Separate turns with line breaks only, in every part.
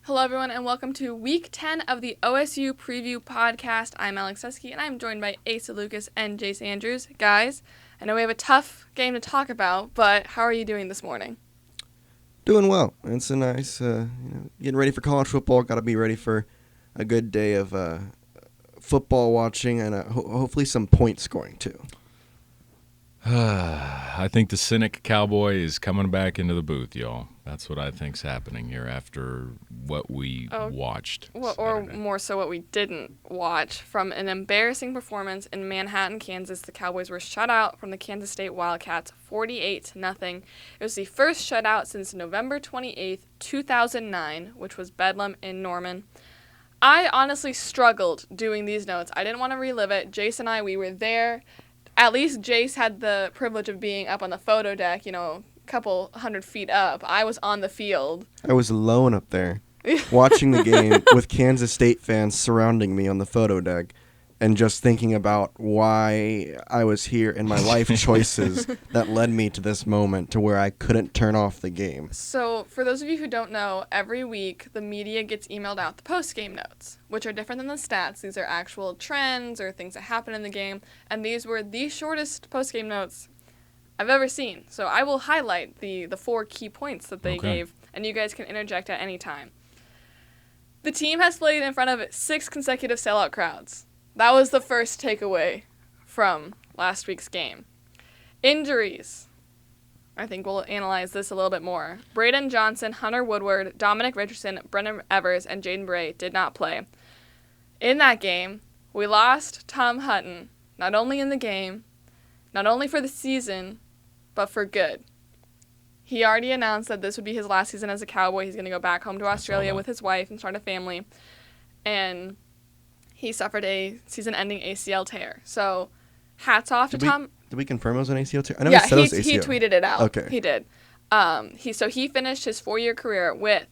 Hello, everyone, and welcome to Week 10 of the OSU Preview Podcast. I'm Alex Suski, and I'm joined by Asa Lucas and Jace Andrews. Guys, I know we have a tough game to talk about, but how are you doing this morning?
Doing well. It's a nice, getting ready for college football. Got to be ready for a good day of football watching and hopefully some point scoring, too.
I think the cynic Cowboy is coming back into the booth, y'all. That's what I think's happening here after what we watched.
Or more so what we didn't watch. From an embarrassing performance in Manhattan, Kansas, the Cowboys were shut out from the Kansas State Wildcats 48-0. It was the first shutout since November 28th, 2009, which was Bedlam in Norman. I honestly struggled doing these notes. I didn't want to relive it. Jace and I, we were there. At least Jace had the privilege of being up on the photo deck, a couple 100 feet up. I was on the field.
I was alone up there watching the game with Kansas State fans surrounding me on the photo deck and just thinking about why I was here and my life choices that led me to this moment to where I couldn't turn off the game.
So, for those of you who don't know, every week the media gets emailed out the post-game notes, which are different than the stats. These are actual trends or things that happen in the game, and these were the shortest post-game notes I've ever seen. So I will highlight the 4 key points that they gave, and you guys can interject at any time. The team has played in front of 6 consecutive sellout crowds. That was the first takeaway from last week's game. Injuries. I think we'll analyze this a little bit more. Braden Johnson, Hunter Woodward, Dominic Richardson, Brendan Evers, and Jaden Bray did not play. In that game, we lost Tom Hutton, not only in the game, not only for the season, but for good. He already announced that this would be his last season as a Cowboy. He's going to go back home to Australia with his wife and start a family. And he suffered a season-ending ACL tear. So, hats off to Tom.
Did we confirm it was an ACL tear? I know
he
said it was ACL.
He tweeted it out.
Okay.
He did. He finished his 4-year career with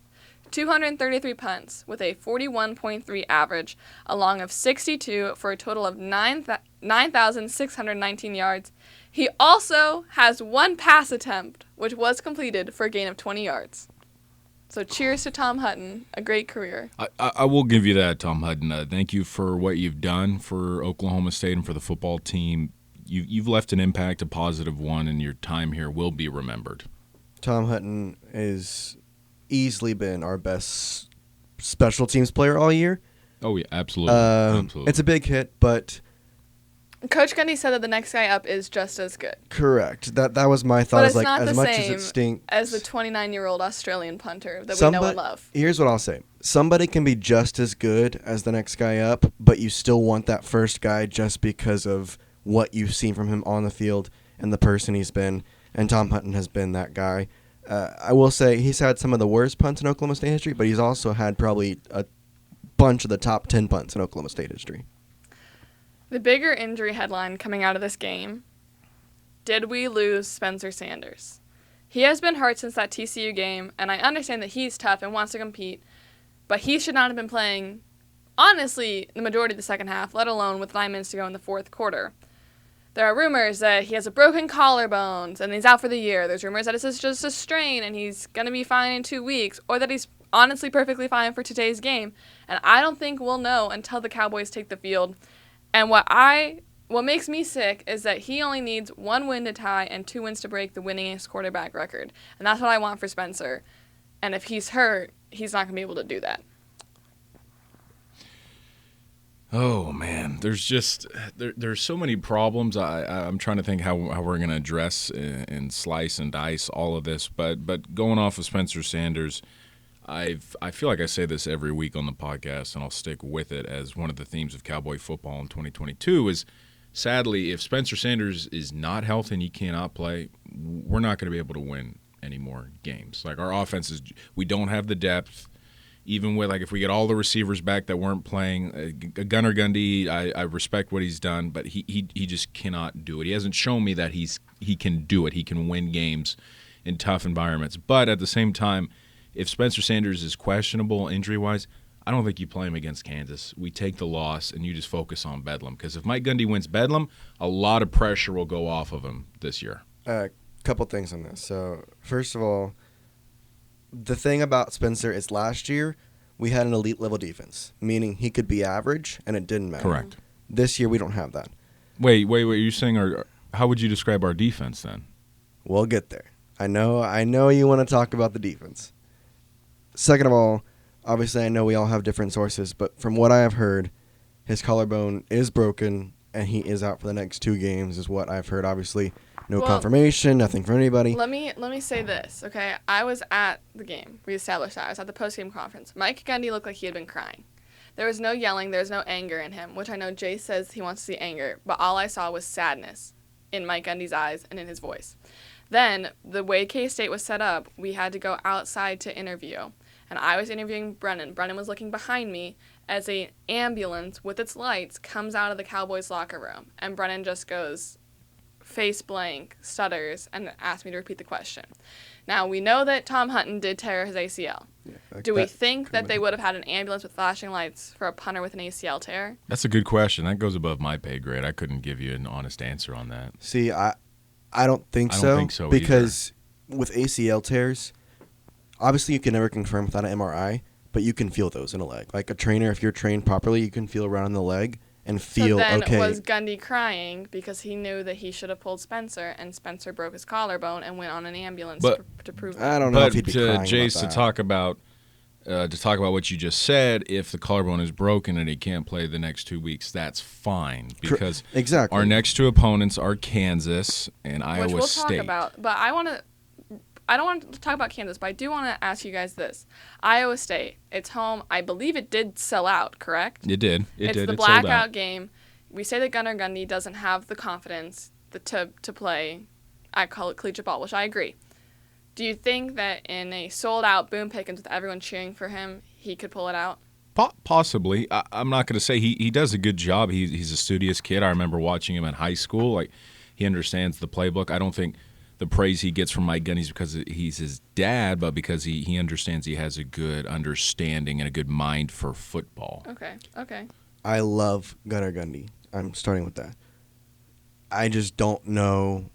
233 punts with a 41.3 average, along of 62 for a total of 9,619 yards. He also has 1 pass attempt, which was completed for a gain of 20 yards. So cheers to Tom Hutton, a great career.
I will give you that, Tom Hutton. Thank you for what you've done for Oklahoma State and for the football team. You've left an impact, a positive one, and your time here will be remembered.
Tom Hutton has easily been our best special teams player all year.
Oh, yeah, absolutely.
It's a big hit, but
Coach Gundy said that the next guy up is just as good.
Correct. That was my thought.
But it's not
as
the
much as
same
it stinks
as the 29-year-old Australian punter that we know and love.
Here's what I'll say. Somebody can be just as good as the next guy up, but you still want that first guy just because of what you've seen from him on the field and the person he's been, and Tom Hutton has been that guy. I will say he's had some of the worst punts in Oklahoma State history, but he's also had probably a bunch of the top 10 punts in Oklahoma State history.
The bigger injury headline coming out of this game, did we lose Spencer Sanders? He has been hurt since that TCU game, and I understand that he's tough and wants to compete, but he should not have been playing, honestly, the majority of the second half, let alone with 9 minutes to go in the fourth quarter. There are rumors that he has a broken collarbone and he's out for the year. There's rumors that it's just a strain and he's going to be fine in 2 weeks, or that he's honestly perfectly fine for today's game. And I don't think we'll know until the Cowboys take the field. And what makes me sick is that he only needs 1 win to tie and 2 wins to break the winningest quarterback record. And that's what I want for Spencer. And if he's hurt, he's not going to be able to do that.
Oh, man, there's just there's so many problems. I'm trying to think how we're going to address and slice and dice all of this. But going off of Spencer Sanders, I feel like I say this every week on the podcast, and I'll stick with it as one of the themes of Cowboy football in 2022 is, sadly, if Spencer Sanders is not healthy and he cannot play, we're not going to be able to win any more games. Like, our offense we don't have the depth. Even with, if we get all the receivers back that weren't playing, Gunnar Gundy, I respect what he's done, but he just cannot do it. He hasn't shown me that he can do it. He can win games in tough environments. But at the same time, if Spencer Sanders is questionable injury-wise, I don't think you play him against Kansas. We take the loss, and you just focus on Bedlam. Because if Mike Gundy wins Bedlam, a lot of pressure will go off of him this year.
Couple things on this. So, first of all, the thing about Spencer is last year we had an elite level defense, meaning he could be average and it didn't matter.
Correct.
This year we don't have that.
Wait. You're saying how would you describe our defense then?
We'll get there. I know you want to talk about the defense. Second of all, obviously I know we all have different sources, but from what I have heard, his collarbone is broken and he is out for the next 2 games is what I've heard. Obviously, no confirmation, nothing from anybody.
Let me say this, okay? I was at the game. We established that. I was at the post-game conference. Mike Gundy looked like he had been crying. There was no yelling. There was no anger in him, which I know Jace says he wants to see anger, but all I saw was sadness in Mike Gundy's eyes and in his voice. Then, the way K-State was set up, we had to go outside to interview. And I was interviewing Brennan. Brennan was looking behind me as an ambulance with its lights comes out of the Cowboys locker room. And Brennan just goes face blank, stutters, and asked me to repeat the question. Now, we know that Tom Hutton did tear his ACL. Yeah, do we think that they would have had an ambulance with flashing lights for a punter with an ACL tear?
That's a good question. That goes above my pay grade. I couldn't give you an honest answer on that.
See, I don't think so.
I don't think so
because with ACL tears, obviously you can never confirm without an MRI, but you can feel those in a leg. Like a trainer, if you're trained properly, you can feel around in the leg and feel
okay. So then
okay.
Was Gundy crying because he knew that he should have pulled Spencer, and Spencer broke his collarbone and went on an ambulance to prove that?
I don't know if he'd be crying
Jace,
about that.
to talk about what you just said, if the collarbone is broken and he can't play the next 2 weeks, that's fine because
exactly.
Our next 2 opponents are Kansas and Iowa State.
Which we'll talk about, but I don't want to talk about Kansas, but I do want to ask you guys this. Iowa State, it's home. I believe it did sell out, correct?
It did.
It's the blackout game. We say that Gunnar Gundy doesn't have the confidence to play, I call it collegiate ball, which I agree. Do you think that in a sold-out Boone Pickens with everyone cheering for him, he could pull it out?
Possibly. I'm not going to say he does a good job. He's a studious kid. I remember watching him in high school. Like, he understands the playbook. I don't think the praise he gets from Mike Gundy is because he's his dad, but because he understands he has a good understanding and a good mind for football.
Okay.
I love Gunnar Gundy. I'm starting with that. I just don't know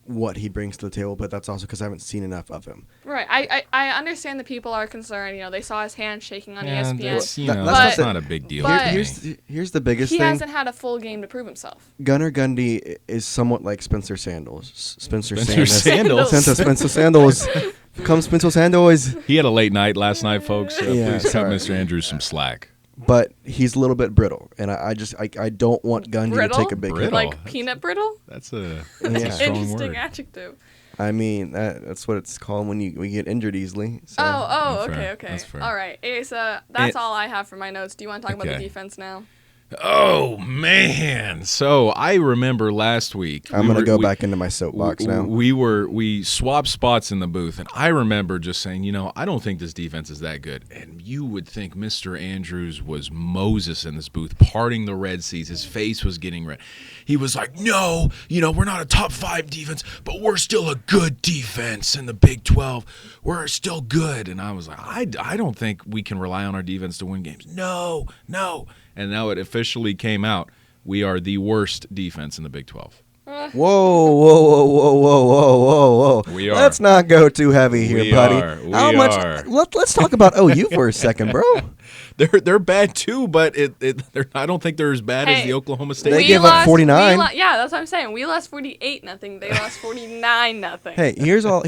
what he brings to the table, but that's also because I haven't seen enough of him.
Right. I understand that people are concerned. You know, they saw his hand shaking on ESPN.
That's not a big deal.
Here's the biggest thing.
He hasn't had a full game to prove himself.
Gunnar Gundy is somewhat like Spencer Sandals. Spencer
Sandals.
Spencer Sandals. Come Spencer Sandals.
He had a late night last night, folks. Please cut
sorry.
Mr. Andrews some slack.
But he's a little bit brittle, and I don't want Gundy
brittle?
to take a big hit.
Like peanut brittle?
That's a
strong interesting
word.
Adjective.
I mean, that's what it's called when we get injured easily. So.
Okay.
That's fair.
All right, Asa, that's all I have for my notes. Do you want to talk about the defense now?
Oh, man. So I remember last week.
I'm going to go back into my soapbox now.
We swapped spots in the booth, and I remember just saying, I don't think this defense is that good. And you would think Mr. Andrews was Moses in this booth, parting the Red Seas. His face was getting red. He was like, no, we're not a top 5 defense, but we're still a good defense in the Big 12. We're still good. And I was like, I don't think we can rely on our defense to win games. No. And now it officially came out. We are the worst defense in the Big 12.
Whoa.
We are.
Let's not go too heavy here, buddy.
We are.
Let's talk about OU for a second, bro.
They're bad too, but I don't think they're as bad as the Oklahoma State.
They gave up 49.
Yeah, that's what I'm saying. We lost 48-0. They lost 49-0.
Hey, here's all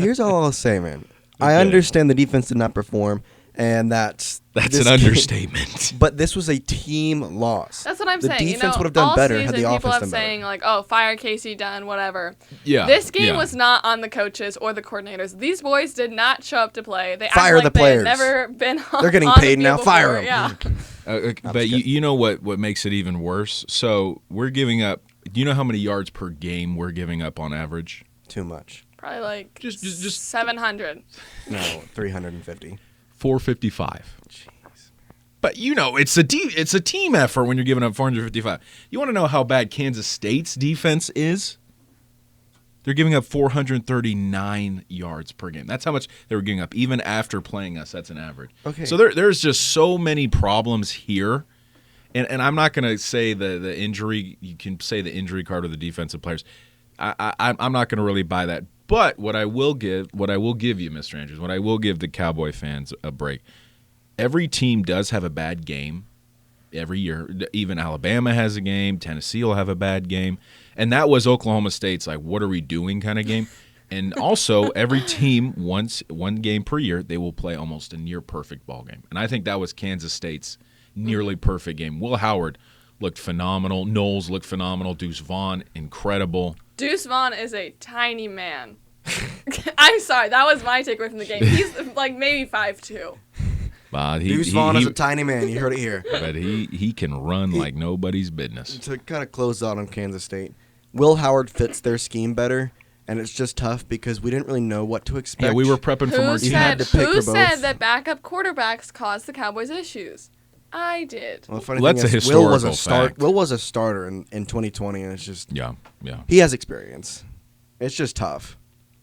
I'll say, man. I understand the defense did not perform, and that's
an understatement.
But this was a team loss.
That's what I'm
saying.
The
defense would have done better had the offense
people
done
have
better.
saying like, "Oh, fire Casey Dunn, whatever."
Yeah.
This game was not on the coaches or the coordinators. These boys did not show up to play. They
fire
act like
the players.
They had never been on.
They're getting
on
paid
the
now.
field
Fire
before.
them.
Yeah.
But you know what makes it even worse? So we're giving up. Do you know how many yards per game we're giving up on average?
Too much.
Probably like
just
700.
No, 350.
455. Jeez. But it's a team effort when you're giving up 455. You want to know how bad Kansas State's defense is? They're giving up 439 yards per game. That's how much they were giving up, even after playing us. That's an average.
Okay.
So there's just so many problems here. And I'm not going to say the injury. You can say the injury card or the defensive players. I'm not going to really buy that. But what I will give you, Mr. Andrews, what I will give the Cowboy fans a break, every team does have a bad game every year. Even Alabama has a game. Tennessee will have a bad game. And that was Oklahoma State's like, what are we doing kind of game. And also, every team, one game per year, they will play almost a near-perfect ball game. And I think that was Kansas State's nearly perfect game. Will Howard looked phenomenal. Knowles looked phenomenal. Deuce Vaughn, incredible.
Deuce Vaughn is a tiny man. I'm sorry, that was my takeaway from the game. He's like maybe 5'2".
Deuce Vaughn is a tiny man. You heard it here.
But he can run like nobody's business.
To kind of close out on Kansas State, Will Howard fits their scheme better, and it's just tough because we didn't really know what to expect.
Yeah, we were prepping from our team.
Who said that backup quarterbacks caused the Cowboys issues? I did.
Well, the funny
that's
thing
a
is,
historical fact.
Will was a starter in 2020, and it's just
yeah.
He has experience. It's just tough.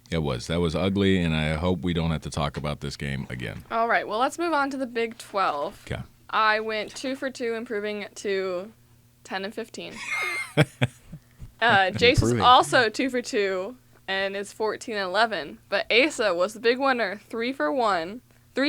That was ugly, and I hope we don't have to talk about this game again.
All right, well, let's move on to the Big 12.
Okay.
I went 2 for 2, improving to 10 and 15. Jace was also 2 for 2 and is 14 and 11. But Asa was the big winner, 3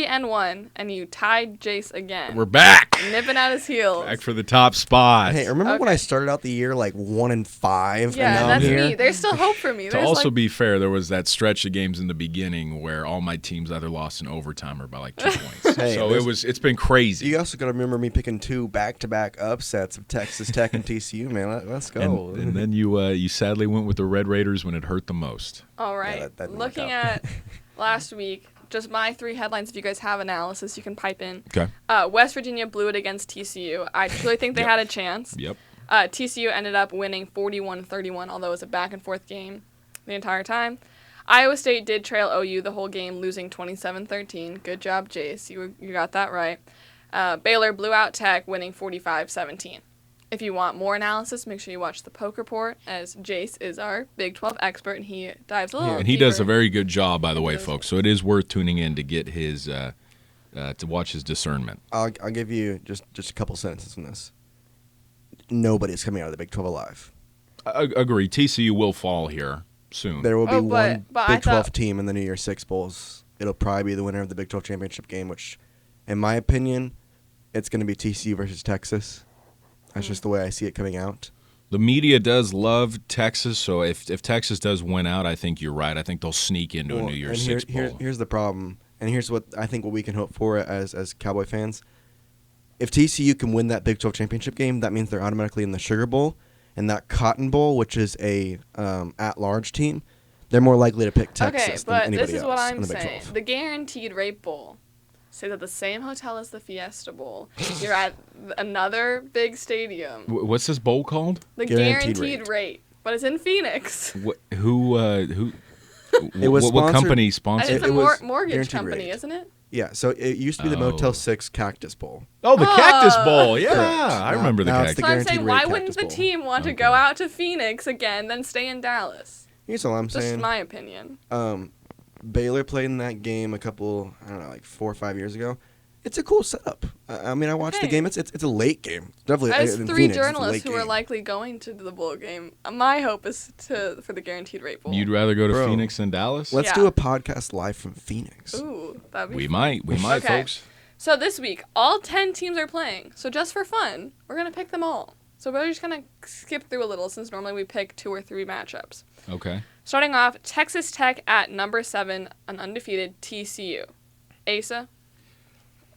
and 1, and you tied Jace again.
We're back.
Nipping at his heels.
Back for the top spot.
Hey, remember when I started out the year like 1 and 5?
Yeah,
and now
that's
I'm here?
me. There's still hope for me.
To also be fair, there was that stretch of games in the beginning where all my teams either lost in overtime or by like 2 points.
Hey,
so it's been crazy.
You also got to remember me picking 2 back-to-back upsets of Texas Tech and TCU, man. Let's go.
And then you sadly went with the Red Raiders when it hurt the most.
All right.
Yeah, that didn't
Looking
work out.
at last week, just my 3 headlines. If you guys have analysis, you can pipe in.
Okay.
West Virginia blew it against TCU. I truly think they had a chance.
Yep.
TCU ended up winning 41-31, although it was a back-and-forth game the entire time. Iowa State did trail OU the whole game, losing 27-13. Good job, Jace. You got that right. Baylor blew out Tech, winning 45-17. If you want more analysis, make sure you watch the Poke Report, as Jace is our Big 12 expert, and he dives a little
And he
deeper.
does a very good job, by the way, folks. So it is worth tuning in to get his to watch his discernment.
I'll give you just a couple sentences on this. Nobody's coming out of the Big 12 alive.
Agree. TCU will fall here soon.
There will be one
but
Big 12 team in the New Year's Six Bowls. It'll probably be the winner of the Big 12 championship game, which, in my opinion, it's going to be TCU versus Texas. That's just the way I see it coming out.
The media does love Texas, so if Texas does win out, I think you're right. I think they'll sneak into a New Year's Six Bowl.
Here's the problem, and here's what I think what we can hope for as Cowboy fans. If TCU can win that Big 12 championship game, that means they're automatically in the Sugar Bowl, and that Cotton Bowl, which is a at-large team, they're more likely to pick Texas than anybody else.
Okay, but this is what I'm
in the Big
saying.
12.
The Guaranteed Rate Bowl stays at the same hotel as the Fiesta Bowl. You're at another big stadium.
What's this bowl called?
The
Guaranteed
Guaranteed Rate. But it's in Phoenix.
Who?
It was
what company
It's
sponsored?
a
It was
mortgage
Guaranteed
company,
Rate.
isn't it?
Yeah, so it used to be the Motel 6 Cactus Bowl.
Oh, the Cactus Bowl.
Correct.
Yeah, I remember the
Now it's
Cactus.
So I'm
Guaranteed
saying,
Rate
why
Cactus
wouldn't the
Bowl.
team want to go out to Phoenix again, then stay in Dallas?
Here's all I'm
Just
saying.
my opinion.
Baylor played in that game a couple, I don't know, like 4 or 5 years ago. It's a cool setup. I mean, I watched the
Okay.
game. It's a late game. Definitely.
As
in
3
Phoenix, it's a
journalists
late
who are
game.
likely going to the bowl game, my hope is for the Guaranteed Rate Bowl.
You'd rather go to
Bro.
Phoenix than Dallas?
Let's
Yeah.
do a podcast live from Phoenix.
Ooh, that'd be
We
fun.
might,
Okay.
folks.
So this week, all 10 teams are playing. So just for fun, we're going to pick them all. So we're just going to skip through a little, since normally we pick 2 or 3 matchups.
Okay.
Starting off, Texas Tech at number 7, an undefeated TCU. Asa?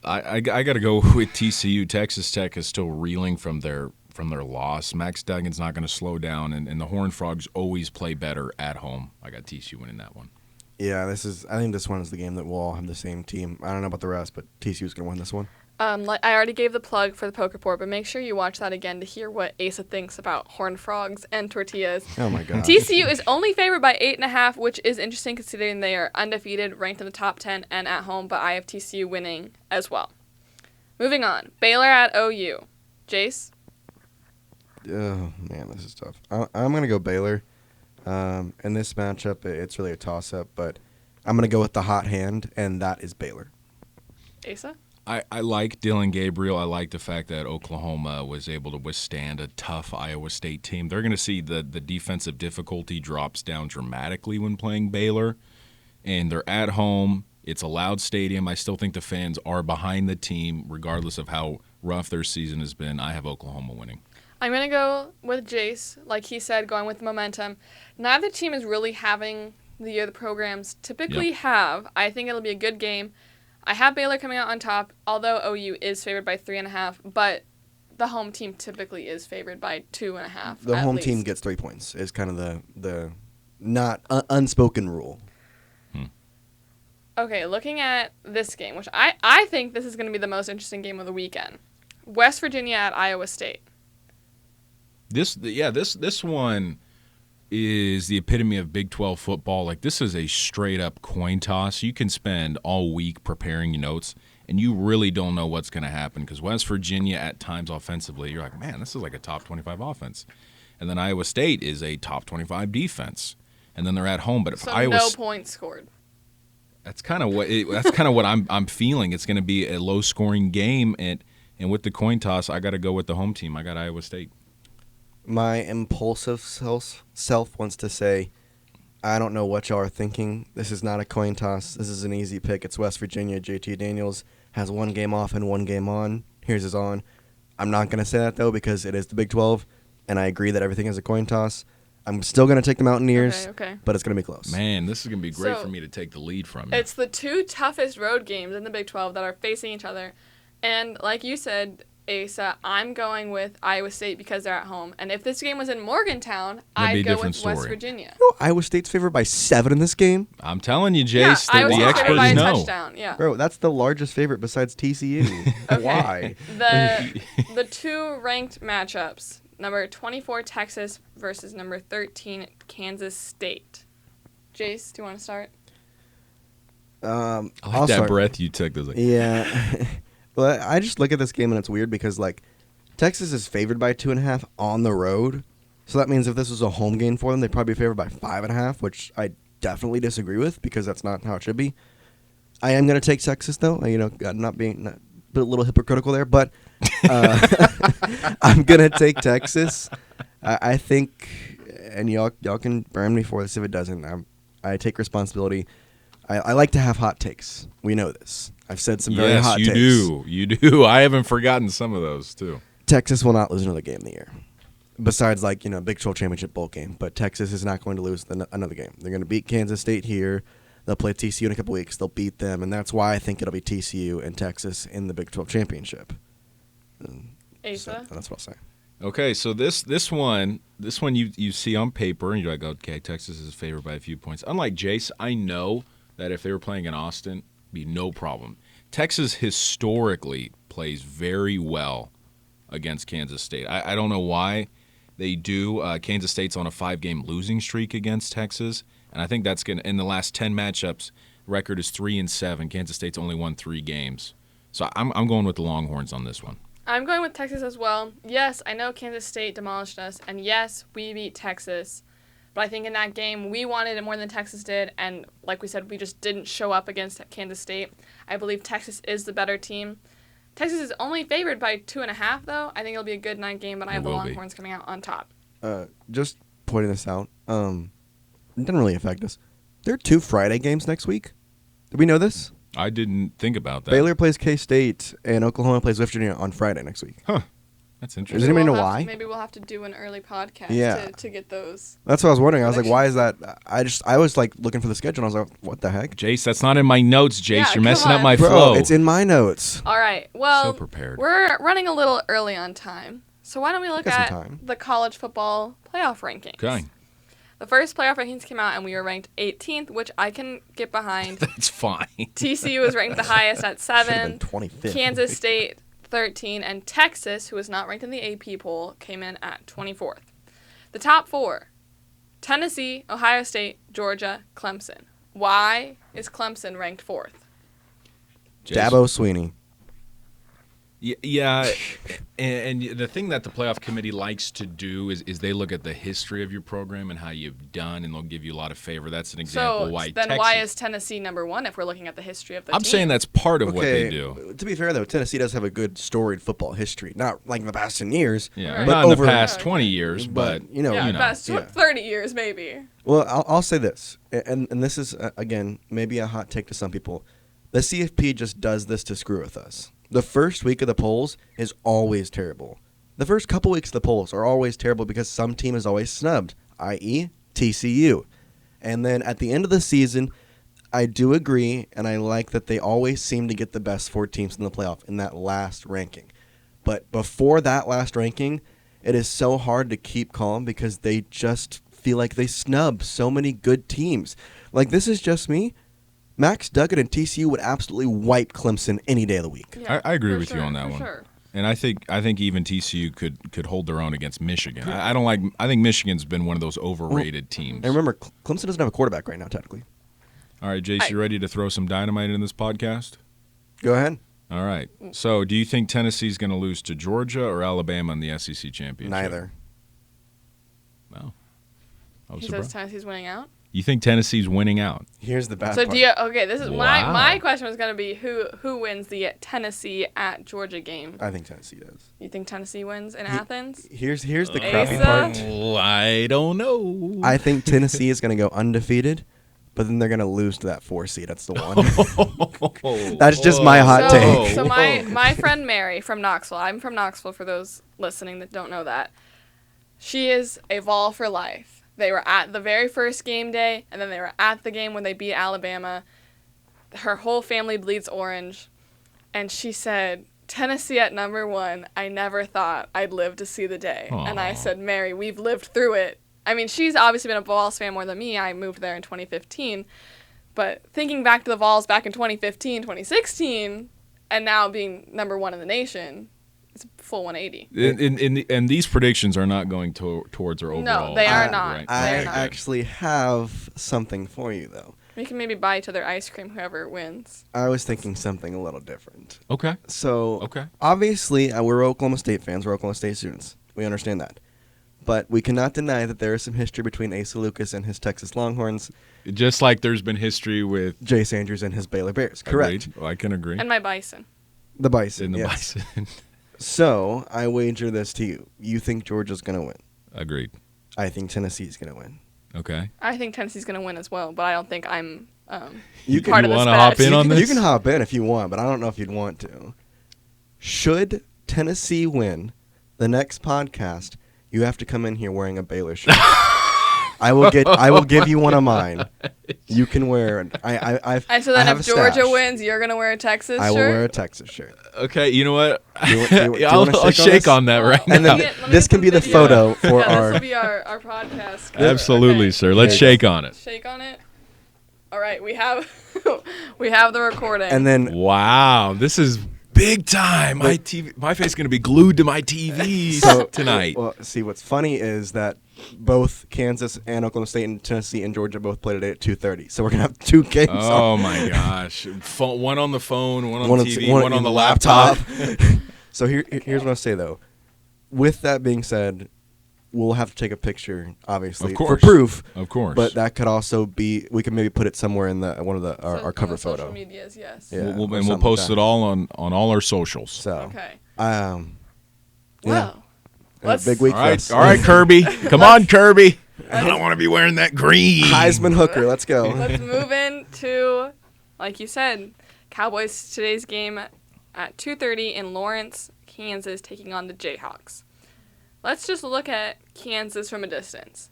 I got to go with TCU. Texas Tech is still reeling from their loss. Max Duggan's not going to slow down, and the Horned Frogs always play better at home. I got TCU winning that one.
Yeah, I think this one is the game that we'll all have the same team. I don't know about the rest, but TCU's going to win this one.
I already gave the plug for the Poke Report, but make sure you watch that again to hear what Asa thinks about Horned Frogs and tortillas.
Oh, my God.
TCU is only favored by 8.5, which is interesting considering they are undefeated, ranked in the top 10, and at home, but I have TCU winning as well. Moving on, Baylor at OU. Jace?
Oh, man, this is tough. I'm going to go Baylor. In this matchup, it's really a toss-up, but I'm going to go with the hot hand, and that is Baylor.
Asa?
I like Dylan Gabriel. I like the fact that Oklahoma was able to withstand a tough Iowa State team. They're going to see the defensive difficulty drops down dramatically when playing Baylor, and they're at home. It's a loud stadium. I still think the fans are behind the team, regardless of how rough their season has been. I have Oklahoma winning.
I'm going to go with Jace, like he said, going with momentum. Neither team is really having the year the programs typically have. I think it'll be a good game. I have Baylor coming out on top, although OU is favored by 3.5, but the home team typically is favored by 2.5.
The home team gets 3 points is kind of the not unspoken rule.
Okay, looking at this game, which I think this is going to be the most interesting game of the weekend. West Virginia at Iowa State.
This one is the epitome of Big 12 football. Like, this is a straight-up coin toss. You can spend all week preparing your notes, and you really don't know what's going to happen because West Virginia at times offensively, you're like, man, this is like a top 25 offense. And then Iowa State is a top 25 defense. And then they're at home. But if
no points scored.
That's kind of what I'm feeling. It's going to be a low-scoring game, and with the coin toss, I got to go with the home team. I got Iowa State.
My impulsive self wants to say, I don't know what y'all are thinking. This is not a coin toss. This is an easy pick. It's West Virginia. JT Daniels has 1 game off and 1 game on. Here's his on. I'm not going to say that, though, because it is the Big 12, and I agree that everything is a coin toss. I'm still going to take the Mountaineers, but it's going to be close.
Man, this is going to be great for me to take the lead from you.
It's the 2 toughest road games in the Big 12 that are facing each other. And like you said, Asa, I'm going with Iowa State because they're at home. And if this game was in Morgantown, I'd go with West Virginia.
You know, Iowa State's favored by 7 in this game?
I'm telling you, Jace, the experts
by a
know.
Touchdown, yeah.
Bro, that's the largest favorite besides TCU. Why?
The 2 ranked matchups. Number 24, Texas versus number 13, Kansas State. Jace, do you want to start?
I like that breath you took.
Yeah. Well, I just look at this game and it's weird because, like, Texas is favored by 2.5 on the road. So that means if this was a home game for them, they'd probably be favored by 5.5, which I definitely disagree with because that's not how it should be. I am going to take Texas, though. Not a little hypocritical there, but I'm gonna take Texas. I think, and y'all can burn me for this if it doesn't. I take responsibility. I like to have hot takes. We know this. I've said some very hot takes.
Yes, you do. I haven't forgotten some of those too.
Texas will not lose another game in the year, besides Big 12 championship bowl game. But Texas is not going to lose another game. They're going to beat Kansas State here. They'll play TCU in a couple weeks. They'll beat them, and that's why I think it'll be TCU and Texas in the Big 12 championship.
Asa?
So that's what I'll say.
Okay, so this one you see on paper, and you're like, okay, Texas is favored by a few points. Unlike Jace, I know that if they were playing in Austin, it'd be no problem. Texas historically plays very well against Kansas State. I don't know why they do. Kansas State's on a 5-game losing streak against Texas. And I think that's going to, in the last 10 matchups, record is 3-7. Kansas State's only won 3 games. So I'm going with the Longhorns on this one.
I'm going with Texas as well. Yes, I know Kansas State demolished us, and yes, we beat Texas. But I think in that game, we wanted it more than Texas did, and like we said, we just didn't show up against Kansas State. I believe Texas is the better team. Texas is only favored by 2.5, though. I think it'll be a good night game, but I have the Longhorns coming out on top.
Just pointing this out, it doesn't really affect us. There are 2 Friday games next week. Did we know this?
I didn't think about that.
Baylor plays K-State, and Oklahoma plays West Virginia on Friday next week.
Huh. That's interesting.
Does anybody know why?
Maybe we'll have to do an early podcast to get those.
That's what I was wondering. I was like, why is that? I was like looking for the schedule, and I was like, what the heck?
Jace, that's not in my notes, Jace.
Yeah,
you're messing up my
Bro,
flow.
It's in my notes.
All right. Well,
so prepared.
We're running a little early on time. So why don't we look at the college football playoff rankings?
Okay.
The first playoff rankings came out, and we were ranked 18th, which I can get behind.
That's fine.
TCU was ranked the highest at 7.
25th.
Kansas State, 13. And Texas, who was not ranked in the AP poll, came in at 24th. The top 4, Tennessee, Ohio State, Georgia, Clemson. Why is Clemson ranked 4th?
Dabo Sweeney.
Yeah, and the thing that the playoff committee likes to do is they look at the history of your program and how you've done, and they'll give you a lot of favor. That's an example why Texas.
Why is Tennessee number 1 if we're looking at the history of the team?
I'm saying that's part of what they do.
To be fair, though, Tennessee does have a good storied football history. Not like in the past 10 years.
Yeah,
but
not in the past 20 years, but
past 30 years maybe.
Well, I'll say this, and this is, again, maybe a hot take to some people. The CFP just does this to screw with us. The first week of the polls is always terrible. The first couple weeks of the polls are always terrible because some team is always snubbed, i.e. TCU. And then at the end of the season, I do agree, and I like that they always seem to get the best 4 teams in the playoff in that last ranking. But before that last ranking, it is so hard to keep calm because they just feel like they snub so many good teams. Like, this is just me. Max Duggan and TCU would absolutely wipe Clemson any day of the week.
Yeah,
I agree with you on that one.
Sure.
And I think even TCU could hold their own against Michigan. I think Michigan's been one of those overrated teams.
And remember, Clemson doesn't have a quarterback right now, technically.
All right, Jace, you ready to throw some dynamite in this podcast?
Go ahead.
All right. So, do you think Tennessee's going to lose to Georgia or Alabama in the SEC championship?
Neither.
Wow.
He says Tennessee's winning out?
You think Tennessee's winning out?
Here's the bad
So
part.
this is my question was going to be who wins the Tennessee at Georgia game?
I think Tennessee does.
You think Tennessee wins in Athens?
Here's the crappy
Asa?
part.
I don't know.
I think Tennessee is going to go undefeated, but then they're going to lose to that 4 seed. That's the one. That's just my hot take.
So my friend Mary from Knoxville, I'm from Knoxville for those listening that don't know that, she is a Vol for life. They were at the very first game day, and then they were at the game when they beat Alabama. Her whole family bleeds orange, and she said, Tennessee at number 1, I never thought I'd live to see the day.
Aww.
And I said, Mary, we've lived through it. I mean, she's obviously been a Vols fan more than me. I moved there in 2015. But thinking back to the Vols back in 2015, 2016, and now being number 1 in the nation, it's a full 180.
And these predictions are not going towards our overall.
No, they are not.
Right.
I
They're not.
actually have something for you, though.
We can maybe buy each other ice cream, whoever wins.
I was thinking something a little different.
Okay.
So,
Okay.
obviously, we're Oklahoma State fans. We're Oklahoma State students. We understand that. But we cannot deny that there is some history between Asa Lucas and his Texas Longhorns.
Just like there's been history with
Jace Andrews and his Baylor Bears. Correct.
Agreed. I can agree.
And my bison.
The Bison.
In the
yes.
Bison.
So, I wager this to you. You think Georgia's going to win.
Agreed.
I think Tennessee's going to win.
Okay.
I think Tennessee's going to win as well, but I don't think I'm
You
part of this
wanna
bet.
hop in on this?
You can hop in if you want, but I don't know if you'd want to. Should Tennessee win the next podcast, you have to come in here wearing a Baylor shirt. I will give you one of mine. You can wear it.
And so
I
then
have
if
a
Georgia
stash.
wins, you're going to wear a Texas
I
shirt?
will wear a Texas shirt.
Okay, you know what?
Do you wanna
I'll
shake on
shake
this?
on that right
And
now.
then this can be the photo for
This
our.
will be our podcast.
Absolutely,
Okay.
sir. Let's
There you
shake on it.
Shake on it. All right, we have we have the recording.
And then
Wow, this is big time. My face is going to be glued to my TV tonight.
Well, see, what's funny is that both Kansas and Oklahoma State and Tennessee and Georgia both played today at 2:30. So we're gonna have 2 games.
Oh
on.
my gosh! One on the phone, one on
One
the
on-
TV,
one
one on
in
the
the
laptop.
So here's what I'll say though. With that being said, we'll have to take a picture, obviously,
Of course.
for proof.
Of course.
But that could also be. We can maybe put it somewhere in the one of the our
on
cover
the social
photo.
medias, yes.
Yeah.
and
or
we'll
something
post
like
it
that.
all on all our socials.
So,
Okay.
yeah.
Well,
Big week
All
for
right,
us.
all right, Kirby. Come on, Kirby. I don't want to be wearing that green.
Heisman Hooker, let's go.
let's move into, like you said, Cowboys today's game at 2:30 in Lawrence, Kansas, taking on the Jayhawks. Let's just look at Kansas from a distance.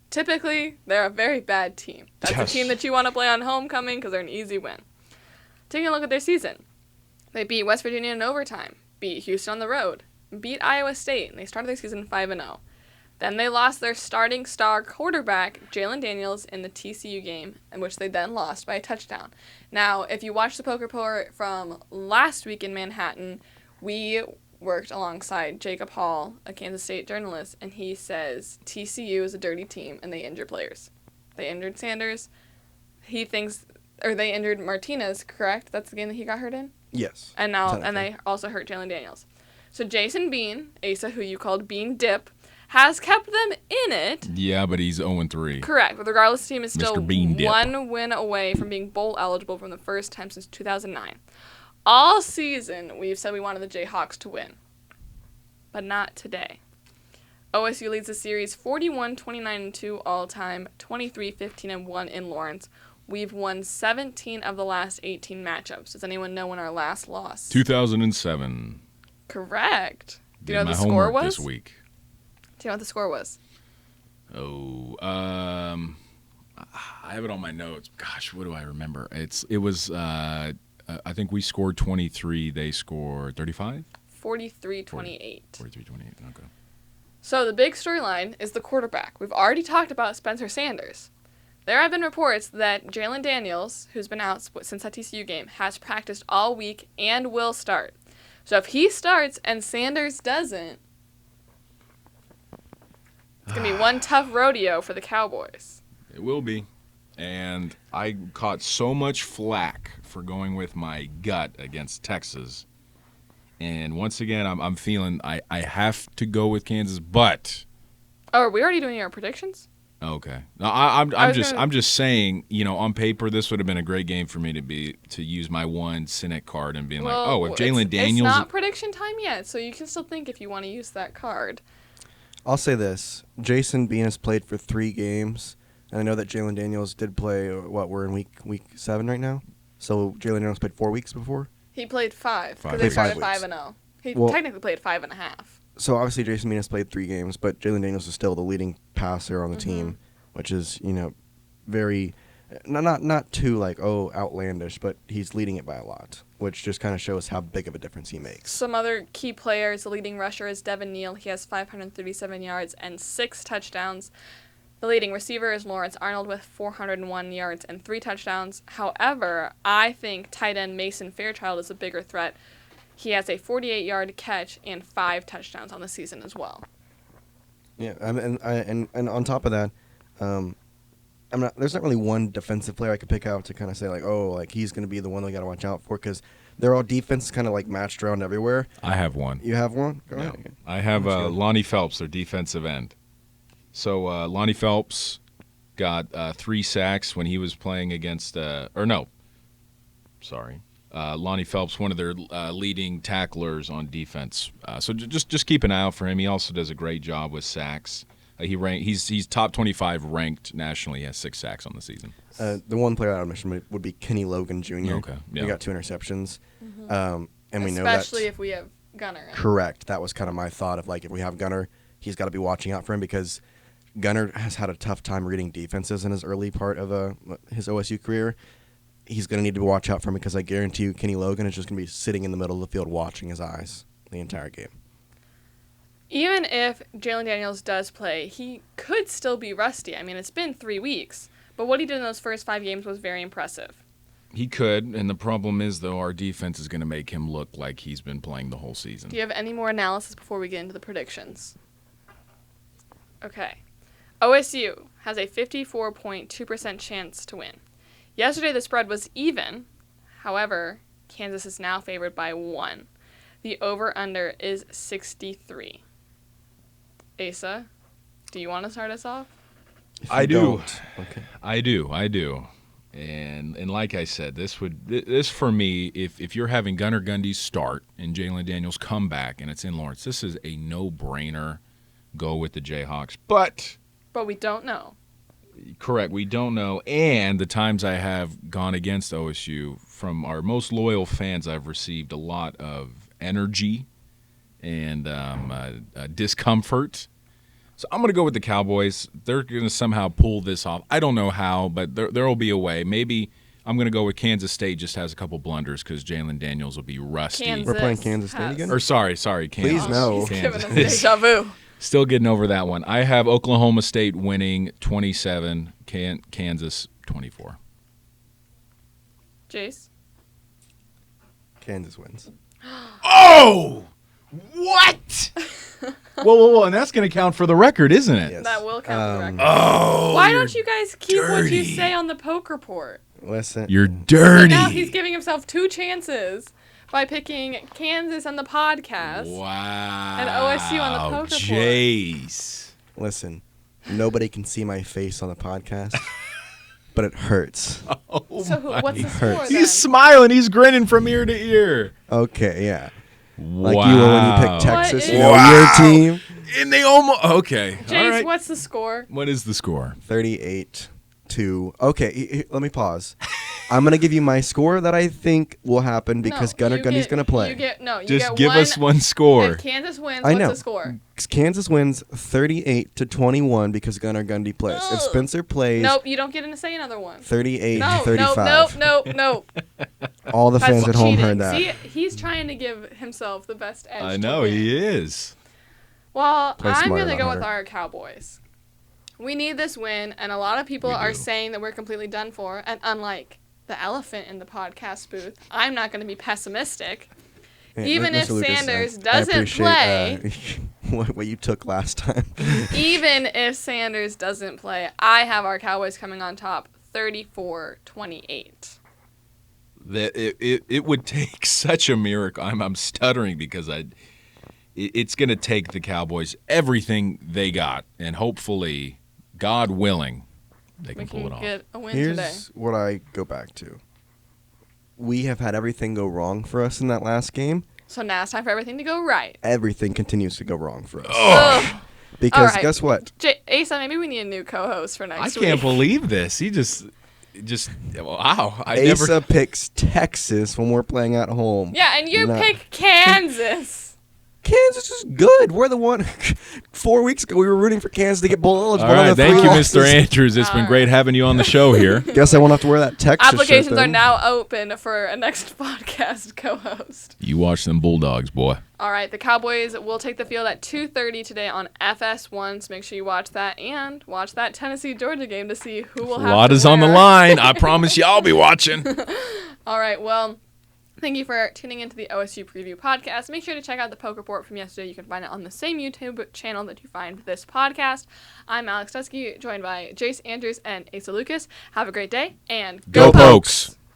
Typically, they're a very bad team. That's
Yes.
a team that you want to play on homecoming because they're an easy win. Taking a look at their season, they beat West Virginia in overtime, beat Houston on the road, beat Iowa State, and they started their season 5-0. Then they lost their starting star quarterback, Jalen Daniels, in the TCU game, in which they then lost by a touchdown. Now, if you watch the Poker Report from last week in Manhattan, we worked alongside Jacob Hall, a Kansas State journalist, and he says TCU is a dirty team and they injure players. They injured Sanders. They injured Martinez, correct? That's the game that he got hurt in?
Yes.
And
Technically.
they also hurt Jalen Daniels. So Jason Bean, Asa, who you called Bean Dip, has kept them in it.
Yeah, but he's 0-3.
Correct, but regardless, the team is still
Mr. Bean Dip.
1 win away from being bowl eligible for the first time since 2009. All season, we've said we wanted the Jayhawks to win, but not today. OSU leads the series 41-29-2 all time, 23-15-1 in Lawrence, we've won 17 of the last 18 matchups. Does anyone know when our last loss?
2007.
Correct. Do you
Did
know what
my
the score
homework
was?
this week.
Do you know what the score was?
Oh, I have it on my notes. Gosh, what do I remember? It was. I think we scored 23. They scored 35.
43-28.
43-28. Okay.
So the big storyline is the quarterback. We've already talked about Spencer Sanders. There have been reports that Jalen Daniels, who's been out since that TCU game, has practiced all week and will start. So if he starts and Sanders doesn't, it's going to be one tough rodeo for the Cowboys.
It will be. And I caught so much flack for going with my gut against Texas. And once again, I'm feeling I have to go with Kansas, but.
Oh, are we already doing our predictions?
Okay. No, I'm just saying, on paper, this would have been a great game for me to use my one cynic card and being if Jalen Daniels.
It's not prediction time yet, so you can still think if you want to use that card.
I'll say this. Jason Bean has played for 3 games, and I know that Jalen Daniels did play, we're in week 7 right now? So Jalen Daniels played 4 weeks before?
He played 5, because
Five.
they
Played
started
5
5-0. He
Well-
technically played 5.5.
So obviously Jason Bean has played 3 games, but Jalen Daniels is still the leading passer on the team, which is, very, not too outlandish, but he's leading it by a lot, which just kind of shows how big of a difference he makes.
Some other key players, the leading rusher is Devin Neal. He has 537 yards and 6 touchdowns. The leading receiver is Lawrence Arnold with 401 yards and 3 touchdowns. However, I think tight end Mason Fairchild is a bigger threat. He has a 48-yard catch and 5 touchdowns on the season as well.
Yeah, and on top of that, there's not really one defensive player I could pick out to kind of say he's going to be the one we got to watch out for, because they're all defenses kind of matched around everywhere.
I have one.
You have one? Go
Yeah.
ahead.
I have Lonnie Phelps, their defensive end. So Lonnie Phelps got 3 sacks when he was playing against Lonnie Phelps, one of their leading tacklers on defense. So just keep an eye out for him. He also does a great job with sacks. He's top 25 ranked nationally. He has 6 sacks on the season.
The one player I would mention would be Kenny Logan Jr.
Okay, yeah.
He got 2 interceptions, and we know that.
Especially if we have Gunner.
Correct. That was kind of my thought of if we have Gunner, he's got to be watching out for him, because Gunner has had a tough time reading defenses in his early part of his OSU career. He's going to need to watch out for him, because I guarantee you Kenny Logan is just going to be sitting in the middle of the field watching his eyes the entire game.
Even if Jalen Daniels does play, he could still be rusty. I mean, it's been 3 weeks, but what he did in those first 5 games was very impressive.
He could, and the problem is, though, our defense is going to make him look like he's been playing the whole season.
Do you have any more analysis before we get into the predictions? Okay. OSU has a 54.2% chance to win. Yesterday, the spread was even. However, Kansas is now favored by 1. The over-under is 63. Asa, do you want to start us off?
I do.
Okay.
I do. And like I said, this for me, if you're having Gunnar Gundy start and Jalen Daniels come back and it's in Lawrence, this is a no-brainer. Go with the Jayhawks. But
we don't know.
Correct. We don't know. And the times I have gone against OSU, from our most loyal fans, I've received a lot of energy and discomfort. So I'm going to go with the Cowboys. They're going to somehow pull this off. I don't know how, but there will be a way. Maybe I'm going to go with Kansas State, just has a couple blunders because Jalen Daniels will be rusty.
We're playing Kansas State again?
Or sorry, Kansas.
Please no.
He's giving us deja vu.
Still getting over that one. I have Oklahoma State winning 27, Kansas 24.
Jace?
Kansas wins.
Oh! What? Whoa, and that's going to count for the record, isn't it?
Yes.
That will count for the record.
Oh,
Why don't you guys keep what you
dirty.
say on the poke report?
Listen.
You're dirty.
Now he's giving himself 2 chances by picking Kansas on the podcast.
Wow.
And OSU on the poke report.
Jace.
Listen, nobody can see my face on the podcast, but it hurts.
So what's the score
hurts.
then?
He's smiling. He's grinning from ear to ear.
Okay, yeah.
Wow.
Like you were when you picked Texas,
What
you know,
is-
your team.
And they almost... Okay.
Jace,
All right.
what's the score?
What is the score?
38. to. Okay, let me pause. I'm going to give you my score that I think will happen because Gunnar Gundy's going to play.
Just give us one score.
If Kansas wins,
I know.
what's the score?
Kansas wins 38-21 because Gunnar Gundy plays. If Spencer plays...
Nope, you don't get to say another one.
38-35.
Nope.
All the fans at home heard that.
See, he's trying to give himself the best edge.
I know, he is.
Well,
Play
I'm
smarter,
going to
not
go with
harder.
our Cowboys. We need this win, and a lot of people are saying that we're completely done for, and unlike the elephant in the podcast booth, I'm not going to be pessimistic.
Yeah,
Even if
Mr. Lucas,
Sanders
I
doesn't
appreciate,
play,
what you took last time.
even if Sanders doesn't play, I have our Cowboys coming on top 34-28.
It would take such a miracle. I'm stuttering because it's going to take the Cowboys everything they got, and hopefully, God willing, they can pull it off.
Get a win
Here's
today.
what I go back to. We have had everything go wrong for us in that last game.
So now it's time for everything to go right.
Everything continues to go wrong for us.
Ugh.
Because
All right.
guess what?
Asa, maybe we need a new co-host for
I
next week.
can't believe this. He just wow.
Asa picks Texas when we're playing at home.
Yeah, and you
Not-
pick Kansas.
Kansas is good. We're the one. 4 weeks ago, we were rooting for Kansas to get bowl eligible.
All right, thank you,
losses.
Mr. Andrews. It's been great having you on the show here.
Guess I won't have to wear that Texas
Applications
shirt
are
then.
now open for a next podcast co-host.
You watch them Bulldogs, boy.
All right, the Cowboys will take the field at 2:30 today on FS1, so make sure you watch that and watch that Tennessee-Georgia game to see who will have
A lot
to
is on the
wear.
line. I promise you I'll be watching.
All right, well, thank you for tuning into the OSU Preview Podcast. Make sure to check out the Poke Report from yesterday. You can find it on the same YouTube channel that you find this podcast. I'm Alex Dusky, joined by Jace Andrews and Asa Lucas. Have a great day, and
Go Pokes!